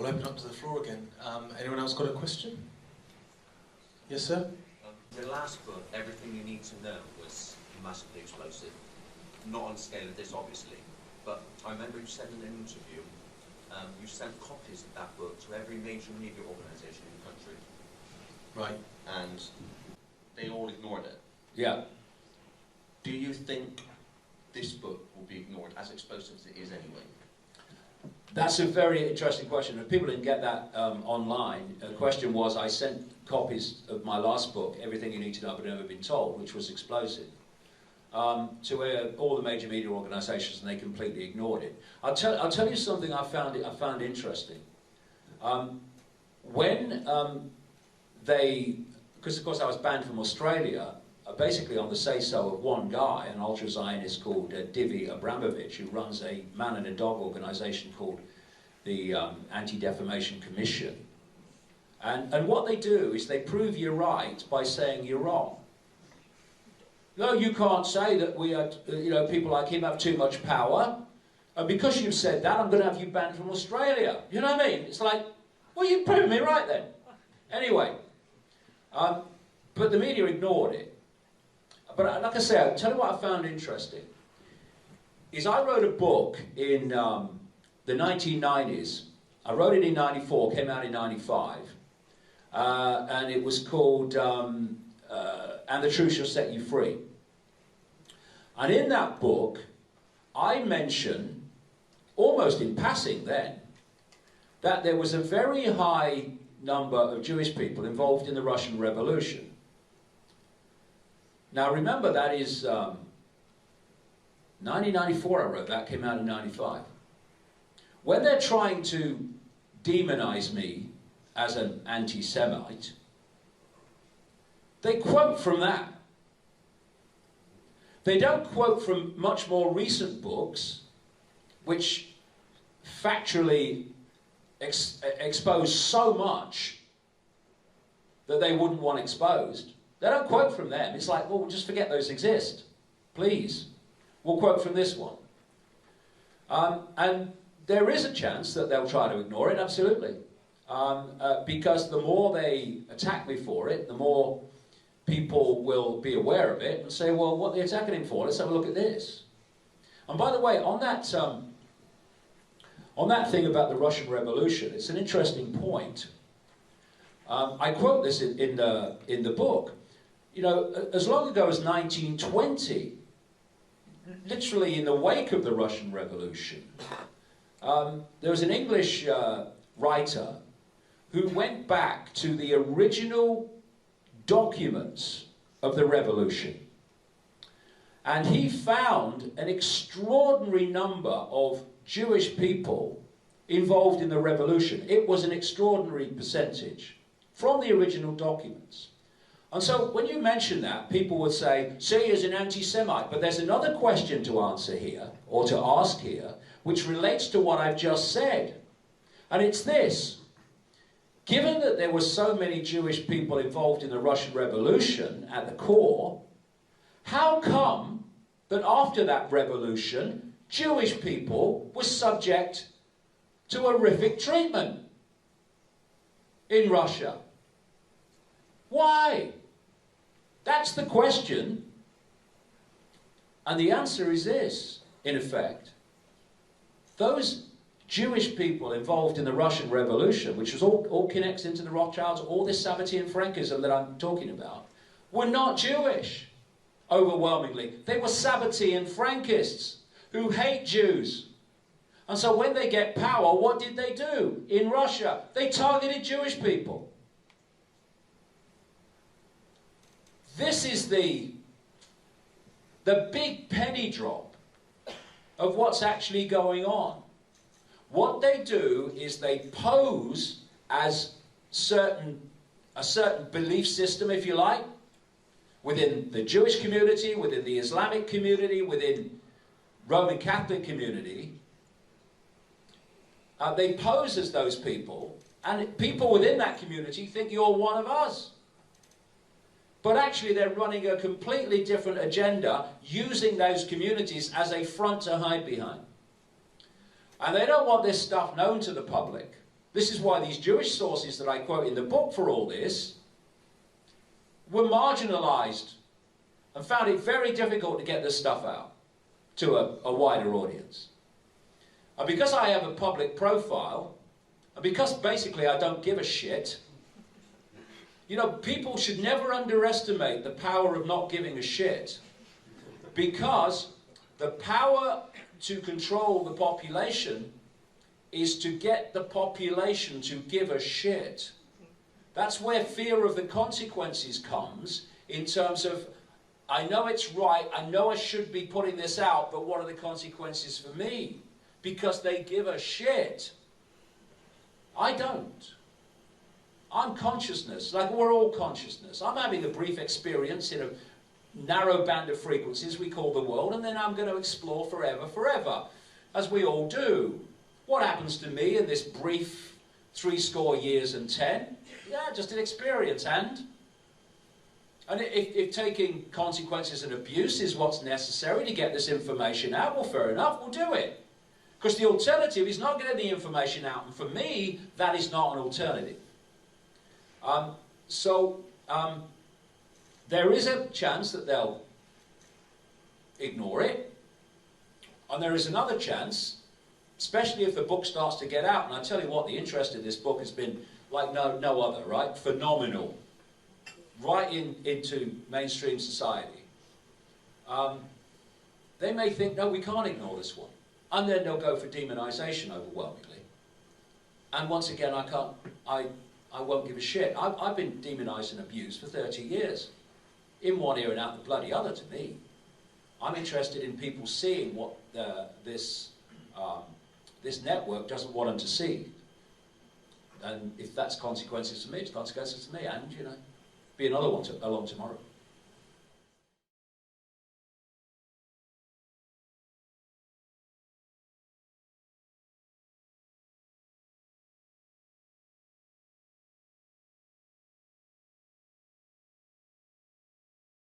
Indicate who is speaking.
Speaker 1: we'll open up to the floor again. Anyone else got a question? Yes, sir?
Speaker 2: The last book, Everything You Need to Know, was massively explosive. Not on the scale of this, obviously, but I remember you said in an interview, you sent copies of that book to every major media organisation in the country.
Speaker 1: Right.
Speaker 2: And they all ignored it.
Speaker 3: Yeah.
Speaker 2: Do you think this book will be ignored, as explosive as it is anyway?
Speaker 3: That's a very interesting question. If people didn't get that online, the question was, I sent copies of my last book, Everything You Need to Know But Never Been Told, which was explosive, to all the major media organisations, and they completely ignored it. I'll tell you something I found interesting. When because of course I was banned from Australia, basically on the say-so of one guy, an ultra-Zionist called Divi Abramovich, who runs a man and a dog organisation called the Anti-Defamation Commission. And what they do is they prove you're right by saying you're wrong. No, you can't say that we are, people like him have too much power, and because you've said that, I'm going to have you banned from Australia. You know what I mean? It's like, well, you've proven me right then. Anyway, but the media ignored it. But like I say, I'll tell you what I found interesting, is I wrote a book in the 1990s. I wrote it in 94, came out in 95, and it was called And the Truth Shall Set You Free. And in that book, I mention, almost in passing then, that there was a very high number of Jewish people involved in the Russian Revolution. Now remember, that is 1994 I wrote that, came out in 95. When they're trying to demonize me as an anti-Semite, they quote from that. They don't quote from much more recent books, which factually expose so much that they wouldn't want exposed. They don't quote from them. It's like, well, just forget those exist. Please. We'll quote from this one. And there is a chance that they'll try to ignore it, absolutely. Because the more they attack me for it, the more people will be aware of it and say, well, what are they attacking him for? Let's have a look at this. And by the way, on that thing about the Russian Revolution, it's an interesting point. I quote this in the book. You know, as long ago as 1920, literally in the wake of the Russian Revolution, there was an English writer who went back to the original documents of the revolution. And he found an extraordinary number of Jewish people involved in the revolution. It was an extraordinary percentage from the original documents. And so when you mention that, people would say, see, he's an anti-Semite. But there's another question to answer here, or to ask here, which relates to what I've just said. And it's this. Given that there were so many Jewish people involved in the Russian Revolution at the core, how come that after that revolution, Jewish people were subject to horrific treatment in Russia? Why? That's the question. And the answer is this, in effect. Those Jewish people involved in the Russian Revolution, which was all connects into the Rothschilds, all this Sabbatean Frankism that I'm talking about, were not Jewish, overwhelmingly. They were Sabbatean Frankists who hate Jews. And so when they get power, what did they do in Russia? They targeted Jewish people. This is the big penny drop of what's actually going on. What they do is they pose as a certain belief system, if you like, within the Jewish community, within the Islamic community, within Roman Catholic community. They pose as those people, and people within that community think you're one of us. But actually they're running a completely different agenda, using those communities as a front to hide behind. And they don't want this stuff known to the public. This is why these Jewish sources that I quote in the book for all this were marginalized and found it very difficult to get this stuff out to a wider audience. And because I have a public profile, and because basically I don't give a shit, you know, people should never underestimate the power of not giving a shit, because the power to control the population is to get the population to give a shit. That's where fear of the consequences comes, in terms of, I know it's right, I know I should be putting this out, but what are the consequences for me? Because they give a shit. I don't. I'm consciousness, like we're all consciousness. I'm having a brief experience in a narrow band of frequencies we call the world, and then I'm going to explore forever, as we all do. What happens to me in this brief 70 years and 10? Yeah, just an experience. And if taking consequences and abuse is what's necessary to get this information out, well, fair enough, we'll do it. Because the alternative is not getting the information out, and for me, that is not an alternative. There is a chance that they'll ignore it, and there is another chance, especially if the book starts to get out, and I tell you what, the interest in this book has been like no other, right? Phenomenal. Right into mainstream society. They may think, no, we can't ignore this one. And then they'll go for demonization overwhelmingly. And once again, I won't give a shit. I've been demonized and abused for 30 years. In one ear and out the bloody other, to me. I'm interested in people seeing what this network doesn't want them to see. And if that's consequences to me, it's consequences to me. And, you know, be another one along tomorrow.